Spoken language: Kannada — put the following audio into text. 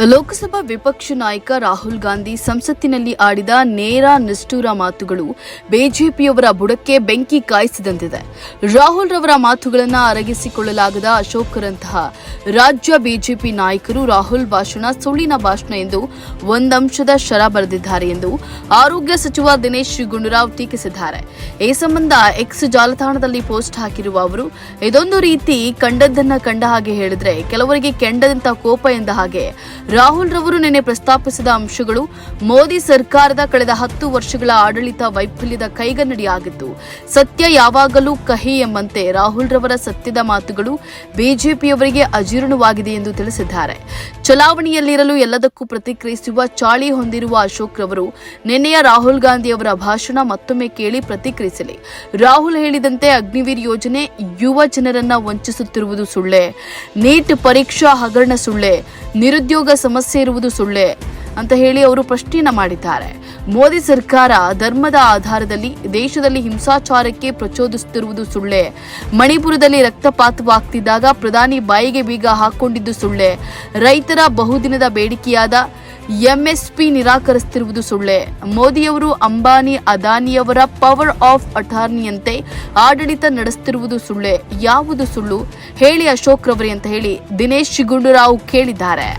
ಲೋಕಸಭಾ ವಿಪಕ್ಷ ನಾಯಕ ರಾಹುಲ್ ಗಾಂಧಿ ಸಂಸತ್ತಿನಲ್ಲಿ ಆಡಿದ ನೇರ ನಿಷ್ಠುರ ಮಾತುಗಳು ಬಿಜೆಪಿಯವರ ಬುಡಕ್ಕೆ ಬೆಂಕಿ ಕಾಯಿಸಿದಂತಿದೆ. ರಾಹುಲ್ ರವರ ಮಾತುಗಳನ್ನು ಅರಗಿಸಿಕೊಳ್ಳಲಾಗದ ಅಶೋಕ್ರಂತಹ ರಾಜ್ಯ ಬಿಜೆಪಿ ನಾಯಕರು ರಾಹುಲ್ ಭಾಷಣ ಸುಳ್ಳಿನ ಭಾಷಣ ಎಂದು ಒಂದಂಶದ ಶರ ಬರೆದಿದ್ದಾರೆ ಎಂದು ಆರೋಗ್ಯ ಸಚಿವ ದಿನೇಶ್ ಗುಂಡೂರಾವ್ ಟೀಕಿಸಿದ್ದಾರೆ. ಈ ಸಂಬಂಧ ಎಕ್ಸ್ ಜಾಲತಾಣದಲ್ಲಿ ಪೋಸ್ಟ್ ಹಾಕಿರುವ ಅವರು, ಇದೊಂದು ರೀತಿ ಕಂಡದ್ದನ್ನ ಕಂಡ ಹಾಗೆ ಹೇಳಿದ್ರೆ ಕೆಲವರಿಗೆ ಕೆಂಡದಂತ ಕೋಪ ಎಂದ ಹಾಗೆ ರಾಹುಲ್ ರವರು ನಿನ್ನೆ ಪ್ರಸ್ತಾಪಿಸಿದ ಅಂಶಗಳು ಮೋದಿ ಸರ್ಕಾರದ ಕಳೆದ 10 ವರ್ಷಗಳ ಆಡಳಿತ ವೈಫಲ್ಯದ ಕೈಗನ್ನಡಿಯಾಗಿತ್ತು. ಸತ್ಯ ಯಾವಾಗಲೂ ಕಹಿ ಎಂಬಂತೆ ರಾಹುಲ್ ರವರ ಸತ್ಯದ ಮಾತುಗಳು ಬಿಜೆಪಿಯವರಿಗೆ ಅಜೀರ್ಣವಾಗಿದೆ ಎಂದು ತಿಳಿಸಿದ್ದಾರೆ. ಚಲಾವಣೆಯಲ್ಲಿರಲು ಎಲ್ಲದಕ್ಕೂ ಪ್ರತಿಕ್ರಿಯಿಸುವ ಚಾಳಿ ಹೊಂದಿರುವ ಅಶೋಕ್ ರವರು ನಿನ್ನೆಯ ರಾಹುಲ್ ಗಾಂಧಿ ಅವರ ಭಾಷಣ ಮತ್ತೊಮ್ಮೆ ಕೇಳಿ ಪ್ರತಿಕ್ರಿಯಿಸಲಿ. ರಾಹುಲ್ ಹೇಳಿದಂತೆ ಅಗ್ನಿವೀರ್ ಯೋಜನೆ ಯುವ ಜನರನ್ನ ವಂಚಿಸುತ್ತಿರುವುದು ಸುಳ್ಳೆ, ನೀಟ್ ಪರೀಕ್ಷಾ ಹಗರಣ ಸುಳ್ಳೆ, ನಿರುದ್ಯೋಗ ಸಮಸ್ಯೆ ಇರುವುದು ಸುಳ್ಳೆ ಅಂತ ಹೇಳಿ ಅವರು ಪ್ರಶ್ನೆಯನ್ನ ಮಾಡಿದ್ದಾರೆ. ಮೋದಿ ಸರ್ಕಾರ ಧರ್ಮದ ಆಧಾರದಲ್ಲಿ ದೇಶದಲ್ಲಿ ಹಿಂಸಾಚಾರಕ್ಕೆ ಪ್ರಚೋದಿಸುತ್ತಿರುವುದು ಸುಳ್ಳೆ, ಮಣಿಪುರದಲ್ಲಿ ರಕ್ತಪಾತವಾಗ್ತಿದ್ದಾಗ ಪ್ರಧಾನಿ ಬಾಯಿಗೆ ಬೀಗ ಹಾಕೊಂಡಿದ್ದು ಸುಳ್ಳೆ, ರೈತರ ಬಹುದಿನದ ಬೇಡಿಕೆಯಾದ ಎಂಎಸ್ಪಿ ನಿರಾಕರಿಸುತ್ತಿರುವುದು ಸುಳ್ಳೆ, ಮೋದಿಯವರು ಅಂಬಾನಿ ಅದಾನಿಯವರ ಪವರ್ ಆಫ್ ಅಟಾರ್ನಿಯಂತೆ ಆಡಳಿತ ನಡೆಸುತ್ತಿರುವುದು ಸುಳ್ಳೆ, ಯಾವುದು ಸುಳ್ಳು ಹೇಳಿ ಅಶೋಕ್ ರವರೇ ಅಂತ ಹೇಳಿ ದಿನೇಶ್ ಗುಂಡೂರಾವ್ ಕೇಳಿದ್ದಾರೆ.